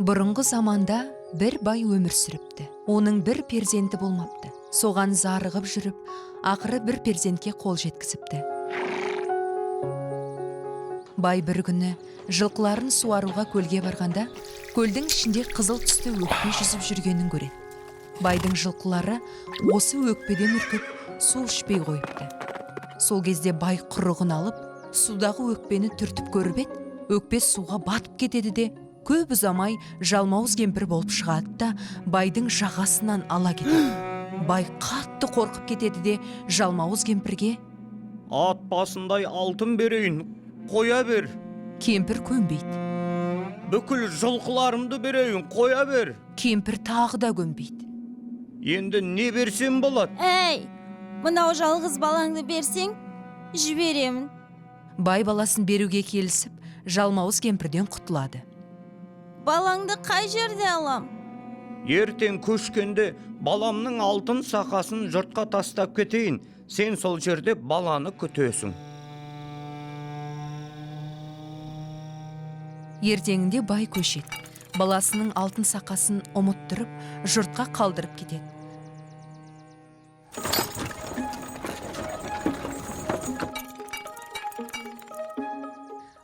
Бұрынғы заманда бір бай өмір сүріпті. Оның бір перзенті болмапты. Соған зарығып жүріп, ақыры бір перзентке қол жеткізіпті. Бай бір күні жылқыларын суаруға көлге барғанда, көлдің ішінде қызыл түсті өкпе жүзіп жүргенін көреді. Байдың жылқылары осы өкпеден үркіп, су ішпей қойыпты. Сол кезде бай құрығын алып, судағы өкпені түртіп көріп еді, өкпе суға батып кетеді де, көп ұзамай жалмауыз кемпір болып шығады да, байдың жағасынан ала кетеді. Бай қатты қорқып кетеді де, жалмауыз кемпірге: "Ат басындай алтын берейін, қоя бер." Кемпір көнбейді. "Бүкіл жылқыларымды берейін, қоя бер." Кемпір тағы да көнбейді. "Енді не берсем болады?" Әй, мынау жалғыз балаңды берсең, жіберемін. Бай баласын беруге келісіп, жалмауыз кемпірден құтылады. Балаңды қай жерде алам? "Ертең көшкенде баламның алтын сақасын жұртқа тастап кетейін. Сен сол жерде баланы күтесің." Ертеңінде бай көшеді. Баласының алтын сақасын ұмыттырып, жұртқа қалдырып кетеді.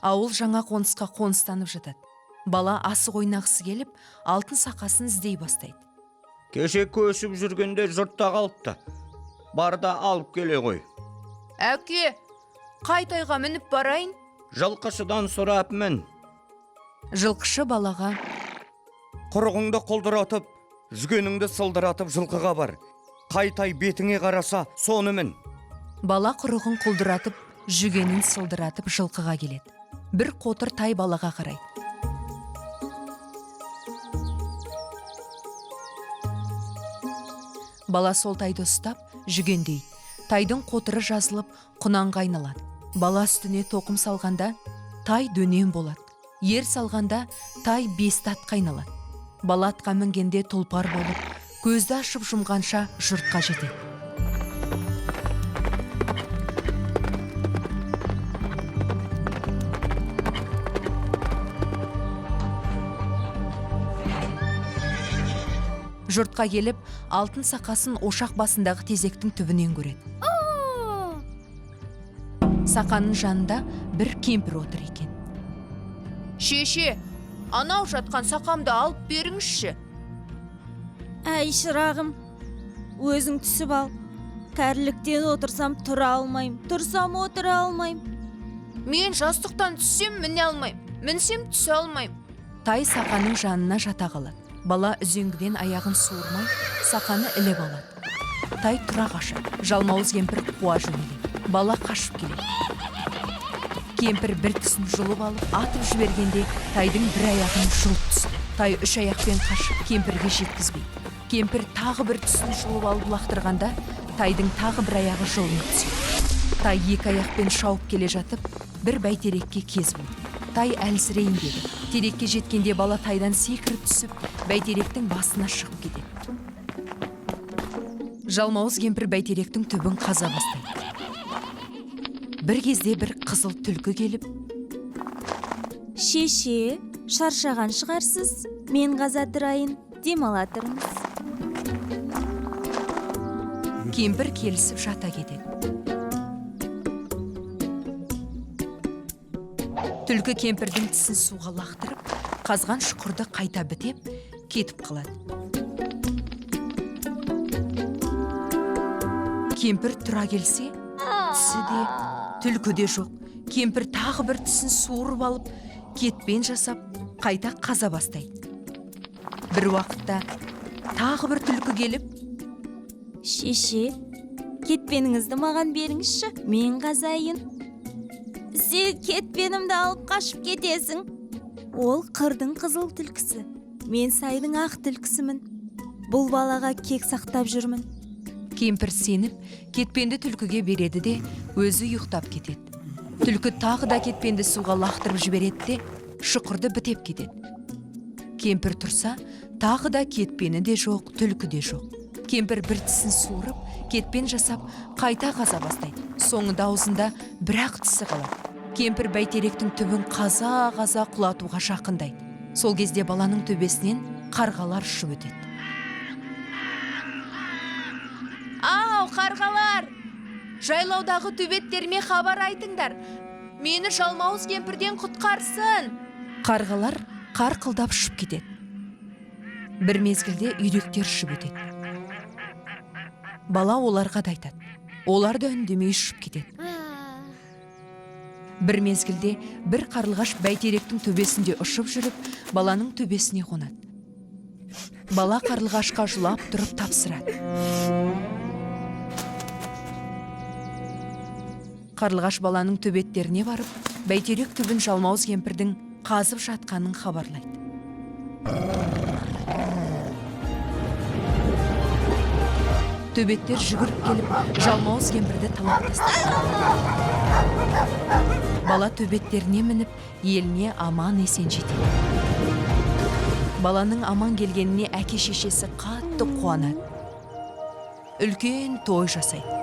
Ауыл жаңа қонысқа қоныстанып жатады. Бала асық ойнағысы келіп, алтын сақасын іздей бастайды. "Кеше көшіп жүргенде жұртта қалыпты. Бар да алып келе ғой." "Әке, қай тайға мініп барайын?" "Жылқышыдан сұрап мін. Жылқышы балаға: Құрығыңды құлдыратып, жүгеніңді сылдыратып жылқыға бар. Қай тай бетіңе қараса, соны мін." Бала құрығын құлдыратып, жүгенін сылдыратып жылқыға келеді. Бір қотыр тай балаға қарайды. Бала сол тайды ұстап, жүгендейді. Тайдың қотыры жазылып, құнанға айналады. Бала үстіне тоқым салғанда, тай дөнен болады. Ер салғанда, тай бесті атқа айналады. Бала атқа мінгенде тұлпар болып, көзді ашып жұмғанша жұртқа жетеді. Жұртқа келіп, алтын сақасын ошақ басындағы тезектің түбінен көреді. Сақаның жанында бір кемпір отыр екен. "Шеше, анау жатқан сақамды алып беріңізші." Әй шырағым, өзің түсіп ал. Кәріліктен отырсам тұра алмайым, тұрсам отыра алмайым. "Мен жастықтан түссем міне алмайым, мінсем түсе алмайым." Тай сақаның жанына жата қалады. Бала үзеңгіден аяғын суырмай, сақаны іліп алады. Тай тұра қашады. Жалмауыз кемпір қуа жөнеледі. Бала қашып келеді. Кемпір бір тісін жұлып алып, атып жібергенде, тайдың бір аяғын жұлып түсті. Тай үш аяқпен қашып, кемпірге жеткізбейді. Кемпір тағы бір тісін жұлып алып лақтырғанда, тайдың тағы бір аяғы жұлынып түседі. Тай екі аяқпен шауып келе жатып, бір бәйтерекке кез болды. Тай әлсірейін деді. Терекке жеткенде бала тайдан секіріп түсіп, бәйтеректің басына шығып кетеді. Жалмауыз кемпір бәйтеректің түбін қаза бастайды. Бір кезде бір қызыл түлкі келіп: "Шеше, шаршаған шығарсыз, мен қаза тұрайын, демала тұрыңыз." Кемпір келісіп жата кетеді. Түлкі кемпірдің тісін суға лақтырып, қазған шұқырды қайта бітеп, кетіп қалады. Кемпір тұра келсе, тісі де, түлкі де жоқ. Кемпір тағы бір тісін суырып алып, кетпен жасап, қайта қаза бастайды. Бір уақытта тағы бір түлкі келіп: "Шеше, кетпеніңізді маған беріңізші, мен қазайын." "Сен кетпенімді алып қашып кетесің. Ол қырдың қызыл түлкісі, мен сайдың ақ түлкісімін. Бұл балаға кек сақтап жүрмін." Кемпір сеніп, кетпенді түлкіге береді де, өзі ұйықтап кетеді. Түлкі тағы да кетпенді суға лақтырып жібереді де, шұқырды бітеп кетеді. Кемпір тұрса, тағы да кетпені де жоқ, түлкі де жоқ. Кемпір бір тісін суырып, кетпен жасап, қайта қаза бастайды. Соңында аузында бір ақ тісі қалады. Кемпір бәйтеректің түбін қаза-қаза құлатуға жақындайды. Сол кезде баланың төбесінен қарғалар ұшып өтеді. Ау, қарғалар! Жайлаудағы төбеттеріме хабар айтыңдар. Мені жалмауыз кемпірден құтқарсын. Қарғалар қарқылдап ұшып кетеді. Бір мезгілде үйректер ұшып өтеді. Бала оларға да айтады. Олар да үндемей ұшып кетеді. Бір мезгілде бір қарлығаш бәйтеректің төбесінде ұшып жүріп, баланың төбесіне қонады. Бала қарлығашқа жылап тұрып тапсырады. Қарлығаш баланың төбеттеріне барып, бәйтерек түбін жалмауыз кемпірдің қазып жатқанын хабарлайды. Төбеттер жүгіріп келіп, жалмауыз кемпірді талап тастайды. Бала төбеттеріне мініп, еліне аман есен жетеді. Баланың аман келгеніне әке шешесі қатты қуанады. Үлкен той жасайды.